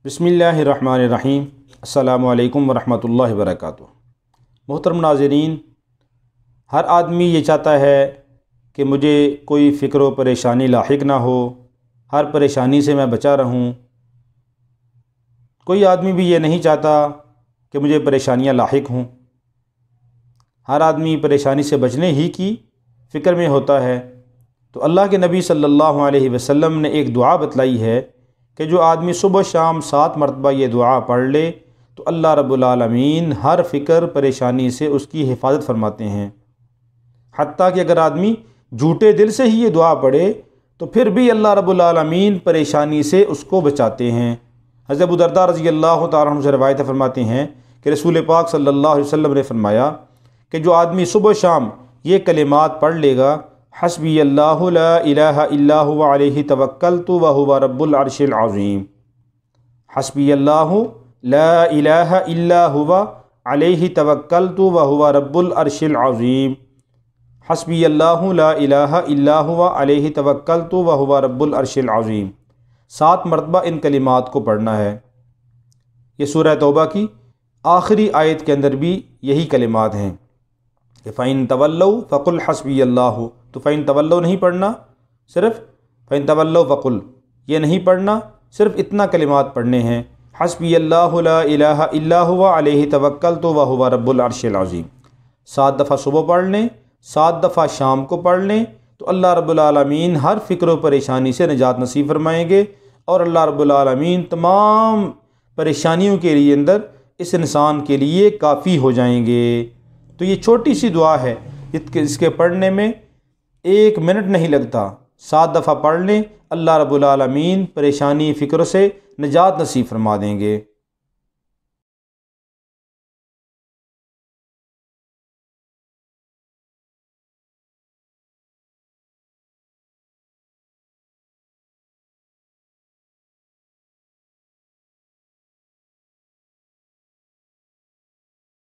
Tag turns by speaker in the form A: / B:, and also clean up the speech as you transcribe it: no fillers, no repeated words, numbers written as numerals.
A: بسم اللہ الرحمن الرحیم۔ السلام علیکم ورحمۃ اللہ وبرکاتہ۔ محترم ناظرین، ہر آدمی یہ چاہتا ہے کہ مجھے کوئی فکر و پریشانی لاحق نہ ہو، ہر پریشانی سے میں بچا رہوں۔ کوئی آدمی بھی یہ نہیں چاہتا کہ مجھے پریشانیاں لاحق ہوں۔ ہر آدمی پریشانی سے بچنے ہی کی فکر میں ہوتا ہے۔ تو اللہ کے نبی صلی اللہ علیہ وسلم نے ایک دعا بتلائی ہے کہ جو آدمی صبح شام 7 مرتبہ یہ دعا پڑھ لے تو اللہ رب العالمین ہر فکر پریشانی سے اس کی حفاظت فرماتے ہیں۔ حتیٰ کہ اگر آدمی جھوٹے دل سے ہی یہ دعا پڑھے تو پھر بھی اللہ رب العالمین پریشانی سے اس کو بچاتے ہیں۔ حضرت ابو درداء رضی اللہ تعالیٰ عنہ سے روایت فرماتے ہیں کہ رسول پاک صلی اللہ علیہ وسلم نے فرمایا کہ جو آدمی صبح شام یہ کلمات پڑھ لے گا، حسبی اللہ لا الہ الا هو علیہ توکلت وہو رب العرش العظیم، حسبی اللہ لا الہ الا هو علیہ توکلت وہو رب العرش العظیم، حسبی اللہ لا الہ الا هو علیہ توکلت وہو رب العرش العظیم۔ 7 مرتبہ ان کلمات کو پڑھنا ہے۔ یہ سورہ توبہ کی آخری آیت کے اندر بھی یہی کلمات ہیں کہ فَإِن تَوَلَّوْا فَقُلْ حَسْبِيَ اللَّهُ۔ تو فَإِن تَوَلَّوْا نہیں پڑھنا، صرف فَإِن تَوَلَّوْا فَقُلْ یہ نہیں پڑھنا، صرف اتنا کلمات پڑھنے ہیں، حسبی اللہ لا الہ الا هو علیہ توکلت وہو رب العرش العظیم۔ 7 دفعہ صبح پڑھ لیں، 7 دفعہ شام کو پڑھ لیں تو اللہ رب العالمین ہر فکر و پریشانی سے نجات نصیب فرمائیں گے، اور اللہ رب العالمین تمام پریشانیوں کے لیے اندر اس انسان کے لیے کافی ہو جائیں گے۔ تو یہ چھوٹی سی دعا ہے، اس کے پڑھنے میں 1 منٹ نہیں لگتا۔ 7 دفعہ پڑھ لیں، اللہ رب العالمین پریشانی فکر سے نجات نصیب فرما دیں گے۔